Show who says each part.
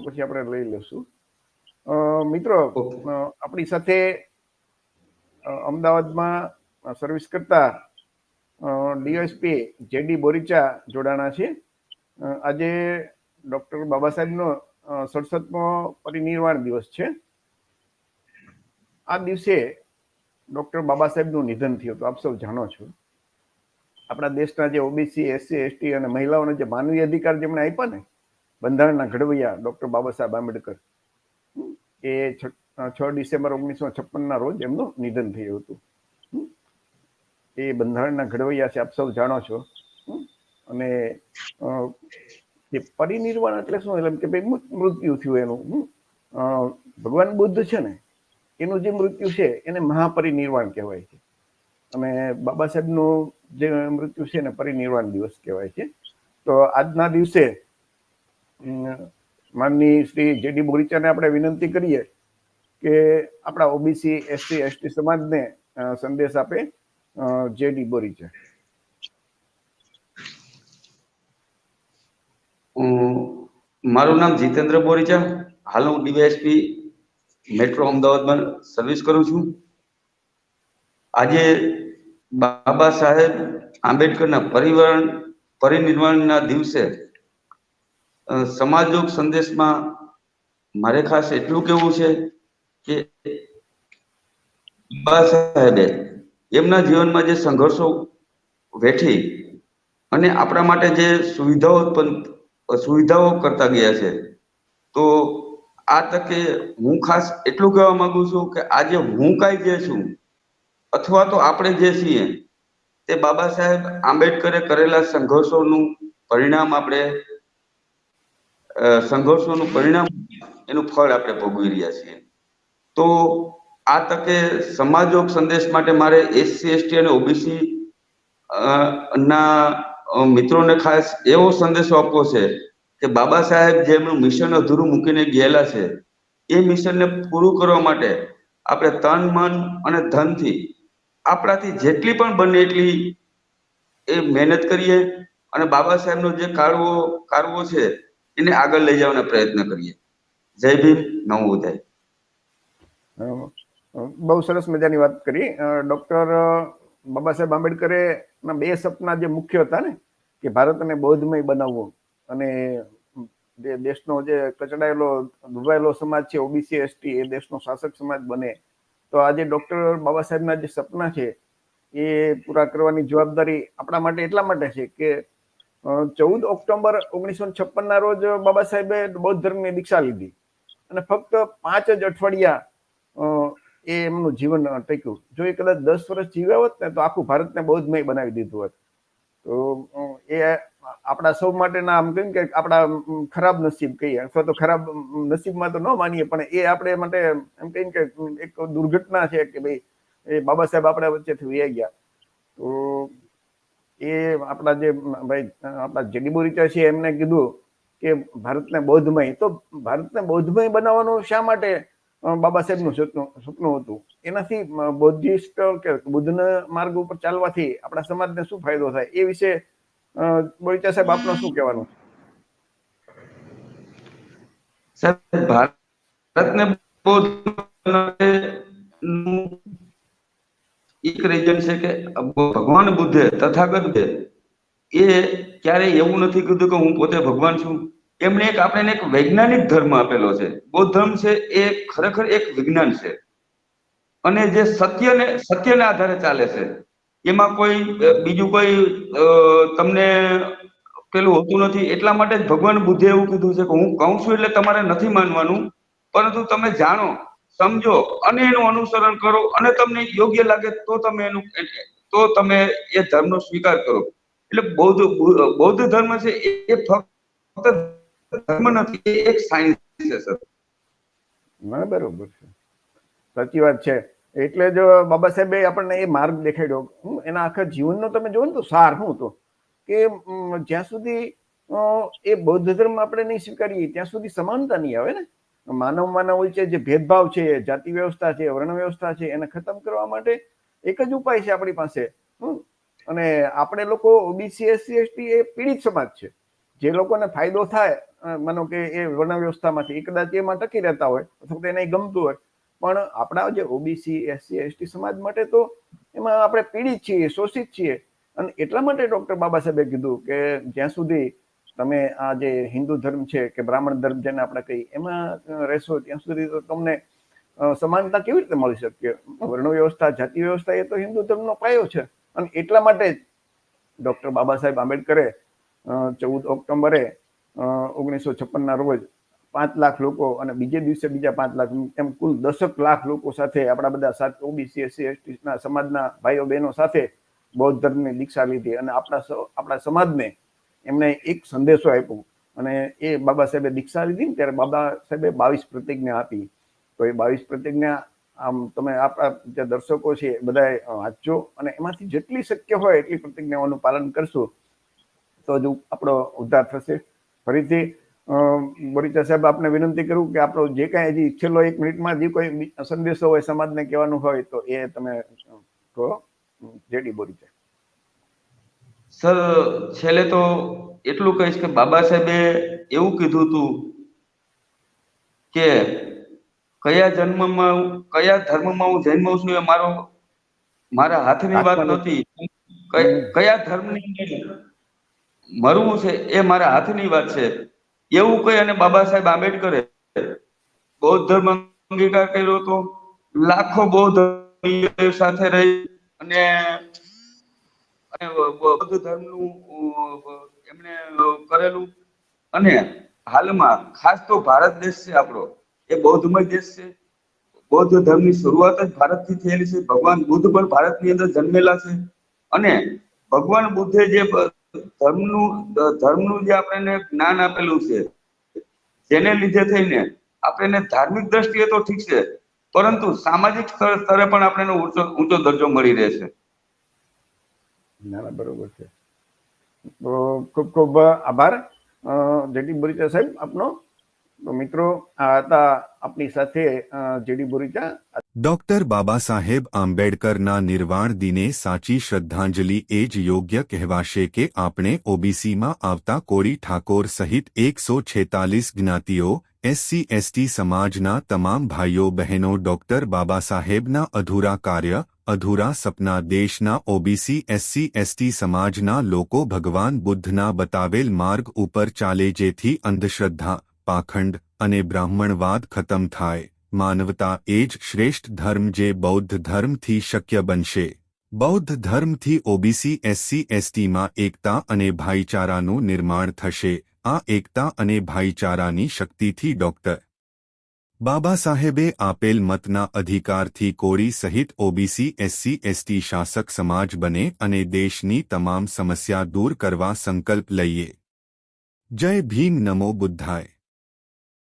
Speaker 1: પછી આપણે લઈ લેશું. મિત્રો, આપણી સાથે અમદાવાદમાં સર્વિસ કરતા ડીએસપી જેડી બોરીચા જોડાણા છે. આજે ડોક્ટર બાબા સાહેબનો 67મો પરિનિર્વાણ દિવસ છે. આ દિવસે ડોક્ટર બાબા સાહેબનું નિધન થયું હતું, આપ સૌ જાણો છો. આપણા દેશના જે ઓબીસી, એસસી, એસટી અને મહિલાઓને જે માનવીય અધિકાર જેમણે આપ્યા ને, બંધારણના ઘડવૈયા ડોક્ટર બાબા સાહેબ આંબેડકર, એ 6 ડિસેમ્બર 1956ના રોજ એમનું નિધન થયું હતું. એ બંધારણના ઘડવૈયા છે, આપ સૌ જાણો છો. અને જે પરિનિર્વાણ એટલે શું? એટલે કે ભાઈ મૃત્યુ થયું એનું. ભગવાન બુદ્ધ છે ને, એનું જે મૃત્યુ છે એને મહાપરિનિર્વાણ કહેવાય છે. અને બાબા સાહેબનું જે મૃત્યુ છે ને પરિનિર્વાણ દિવસ કહેવાય છે. તો આજના દિવસે માનની શ્રી જેડી બોરીચાને આપણે વિનંતી કરીએ કે આપણા ઓબીસી, એસસી, એસટી સમાજને સંદેશ આપે. જેડી બોરીચા.
Speaker 2: મારું નામ જીતેન્દ્ર બોરીચા. હાલ હું ડીવાયએસપી મેટ્રો અમદાવાદમાં સર્વિસ કરું છું. આજે બાબા સાહેબ આંબેડકરના પરિનિર્વાણના દિવસે સમાજયોગ સંદેશમાં મારે ખાસ એટલું કહેવું છે કે બાબા સાહેબે એમના જીવનમાં જે સંઘર્ષો વેઠી અને આપણા માટે જે સુવિધાઓ કરતા ગયા છે, તો આ તકે હું ખાસ એટલું કહેવા માંગુ છું કે આજે હું કાંઈ જે છું અથવા તો આપણે જે છીએ તે બાબા સાહેબ આંબેડકરે કરેલા સંઘર્ષોનું પરિણામ એનું ફળ આપણે ભોગવી રહ્યા છીએ. તો આ તકે સમાજયોગ સંદેશ માટે મારે એસસી, એસટી અને ઓબીસી ના મિત્રોને ખાસ એવો સંદેશો આપવો છે કે બાબા સાહેબ જે એમનું મિશન અધૂરું મૂકીને ગયેલા છે, એ મિશનને પૂરું કરવા માટે આપણે તન, મન અને ધનથી આપણાથી જેટલી પણ બને એટલી એ મહેનત કરીએ અને બાબા સાહેબનો જે કારવો છે એને આગળ લઈ જવાના પ્રયત્ન કરીએ. જય ભીમ, નમો બુદ્ધાય.
Speaker 1: બહુ સરસ મજાની વાત કરી. ડોક્ટર બાબા સાહેબ આંબેડકરે ના 2 સપના જે મુખ્ય હતા ને, કે ભારતને બૌદ્ધમય બનાવવું અને દેશનો જે કચડાયેલો દુભાયેલો સમાજ છે ઓબીસી, એસટી, એ દેશનો શાસક સમાજ બને. તો આજે ડોક્ટર બાબા સાહેબના જે સપના છે એ પૂરા કરવાની જવાબદારી આપણા માટે એટલા માટે છે કે 14 ઓક્ટોબર 1956ના રોજ બાબા સાહેબે બૌદ્ધ ધર્મની દીક્ષા લીધી અને ફક્ત 5 જ અઠવાડિયા એ એમનું જીવન ટક્યું. જો એ કદાચ 10 વર્ષ જીવ્યા હોત ને તો આખું ભારતને બૌદ્ધમય બનાવી દીધું હોત. તો એ આપણા સૌ માટેના આમ કહીએ કે આપણા ખરાબ નસીબ કહીએ, અથવા તો ખરાબ નસીબમાં તો ન માનીએ, પણ એ આપણે માટે એમ કહીએ કે એક દુર્ઘટના છે કે ભાઈ એ બાબા સાહેબ આપણા વચ્ચેથી વહી ગયા. તો એ આપણા જે ભાઈ આપણા જેડી બોરીચા છે એમને કીધું કે ભારતને બૌદ્ધમય, તો ભારતને બૌદ્ધમય બનાવવાનું શા માટે બાબા સાહેબનું સપનું હતું? એનાથી બૌદ્ધિસ્ટ કે બુદ્ધના માર્ગ ઉપર ચાલવાથી આપણા સમાજને શું ફાયદો થાય, એ વિશે બોરીચા સાહેબ આપનું શું કહેવાનું?
Speaker 2: સાહેબ, ભારતને એક રીઝન છે કે ભગવાન બુદ્ધે, તથાગત એ ક્યારેય એવું નથી કીધું કે હું પોતે ભગવાન છું. એમણે આપણને એક વૈજ્ઞાનિક ધર્મ આપેલો છે. બૌદ્ધ ધર્મ છે એ ખરેખર એક વિજ્ઞાન છે અને જે સત્યને આધારે ચાલે છે. એમાં કોઈ બીજું કોઈ તમને પેલું હોતું નથી. એટલા માટે જ ભગવાન બુદ્ધે એવું કીધું છે કે હું કહું છું એટલે તમારે નથી માનવાનું, પરંતુ તમે જાણો, સમજો અને એનું અનુસરણ કરો અને તમને યોગ્ય લાગે તો તમે એ ધર્મનો સ્વીકાર કરો. એટલે બૌદ્ધ ધર્મ છે એ ફક્ત ધર્મ નથી, એ એક સાયન્સ છે સર.
Speaker 1: બરોબર છે, સાચી વાત છે. એટલે જ બાબા સાહેબે આપણને એ માર્ગ દેખાડ્યો. એના આખા જીવનનો તમે જોવો ને તો સાર શું હતો કે જ્યાં સુધી એ બૌદ્ધ ધર્મ આપણે નહીં સ્વીકારીએ ત્યાં સુધી સમાનતા નહીં આવે ને. માનવ વચ્ચે જે ભેદભાવ છે, જાતિ વ્યવસ્થા છે, વર્ણ વ્યવસ્થા છે, એને ખતમ કરવા માટે એક જ ઉપાય છે આપણી પાસે. અને આપણે લોકો ઓબીસી, એસસી, એસટી એ પીડિત સમાજ છે. જે લોકોને ફાયદો થાય માનો કે એ વર્ણ વ્યવસ્થામાંથી કદાચ એમાં ટકી રહેતા હોય અથવા તો એને ગમતું હોય, પણ આપણા જે ઓબીસી એસસી એસટી સમાજ માટે તો એમાં આપણે પીડિત છીએ, શોષિત છીએ. અને એટલા માટે ડોક્ટર બાબા સાહેબે કીધું કે જ્યાં સુધી તમે આ જે હિન્દુ ધર્મ છે કે બ્રાહ્મણ ધર્મ જેને આપણે કહીએ એમાં રહેશો ત્યાં સુધી તો તમને સમાનતા કેવી રીતે મળી શકે? વર્ણ વ્યવસ્થા, જાતિ વ્યવસ્થા એ તો હિન્દુ ધર્મનો પાયો છે. અને એટલા માટે જ ડોક્ટર બાબા સાહેબ આંબેડકરે 14 ઓક્ટોબરે 1956 ના રોજ 5 લાખ લોકો અને બીજે દિવસે બીજા 5 લાખ, એમ કુલ 10 લાખ લોકો સાથે આપણા બધા ઓબીસી એસસી એસટી ના સમાજના ભાઈઓ બહેનો સાથે બૌદ્ધ ધર્મની દીક્ષા લીધી અને આપણા સમાજને એમને એક સંદેશો આપ્યો. અને એ બાબા સાહેબે દીક્ષા લીધી ને ત્યારે બાબા સાહેબે 22 પ્રતિજ્ઞા આપી. તો એ 22 પ્રતિજ્ઞા આમ તમે આપણા જે દર્શકો છે બધાએ વાંચજો અને એમાંથી જેટલી શક્ય હોય એટલી પ્રતિજ્ઞાઓનું પાલન કરશું તો જ આપણો ઉદ્ધાર થશે. ફરીથી બોરીચા સાહેબ આપને વિનંતી કરું કે આપણો જે કાંઈ હજી છેલ્લો 1 મિનિટમાં જે કોઈ સંદેશો હોય સમાજને કહેવાનું હોય તો એ તમે કહો. જેડી બોરીચા.
Speaker 2: સર, છેલ્લે તો એટલું કહીશ કે બાબા સાહેબે એવું કીધું હતું કે કયા ધર્મમાં હું જન્મું છું એ મારા હાથની વાત નથી. કયા ધર્મની મરવું છે એ મારા હાથની વાત છે, એવું કહી અને બાબા સાહેબ આંબેડકરે બૌદ્ધ ધર્મ અંગીકાર કર્યો હતો. લાખો બૌદ્ધ સાથે રહી અને બૌદ્ધ ધર્મનું એમણે કરેલું. અને હાલમાં ખાસ તો ભારત દેશ છે આપણો, એ બૌદ્ધમય દેશ છે. બૌદ્ધ ધર્મની શરૂઆત જ ભારતથી થયેલી છે. ભગવાન બુદ્ધ પણ ભારતની અંદર જન્મેલા છે. અને ભગવાન બુદ્ધે જે ધર્મનું જે આપણને જ્ઞાન આપેલું છે, જેને લીધે થઈને આપણને ધાર્મિક દ્રષ્ટિએ તો ઠીક છે, પરંતુ સામાજિક સ્તરે પણ આપણને ઊંચો દરજ્જો મળી રહેશે.
Speaker 1: ના, બરોબર છે. તો ખૂબ ખૂબ આભાર જેડી બોરીચા સાહેબ આપનો. તો મિત્રો, આ હતા આપણી સાથે જેડી બોરીચા.
Speaker 3: ડોક્ટર બાબા સાહેબ આંબેડકરના નિર્વાણ દિને સાચી શ્રદ્ધાંજલિ એ જ યોગ્ય કહેવાશે કે આપણે ઓબીસીમાં આવતા કોળી ઠાકોર સહિત 146 જ્ઞાતિઓ, એસસી એસટી સમાજના તમામ ભાઈઓ બહેનો ડોક્ટર બાબા સાહેબના અધૂરા કાર્ય, અધૂરા સપના દેશના ઓબીસી એસસી એસટી સમાજના લોકો ભગવાન બુદ્ધના બતાવેલ માર્ગ ઉપર ચાલે જેથી અંધશ્રદ્ધા, પાખંડ અને બ્રાહ્મણવાદ ખતમ થાય. માનવતા એ જ શ્રેષ્ઠ ધર્મ જે બૌદ્ધ ધર્મથી શક્ય બનશે. બૌદ્ધ ધર્મથી ઓબીસી એસસી એસટીમાં એકતા અને ભાઈચારાનું નિર્માણ થશે. આ એકતા અને ભાઈચારાની શક્તિથી ડોક્ટર બાબા સાહેબે આપેલ મતના અધિકારથી કોળી સહિત ઓબીસી એસસી એસટી શાસક સમાજ બને અને દેશની તમામ સમસ્યા દૂર કરવા સંકલ્પ લઈએ. જય ભીમ, નમો બુદ્ધાય.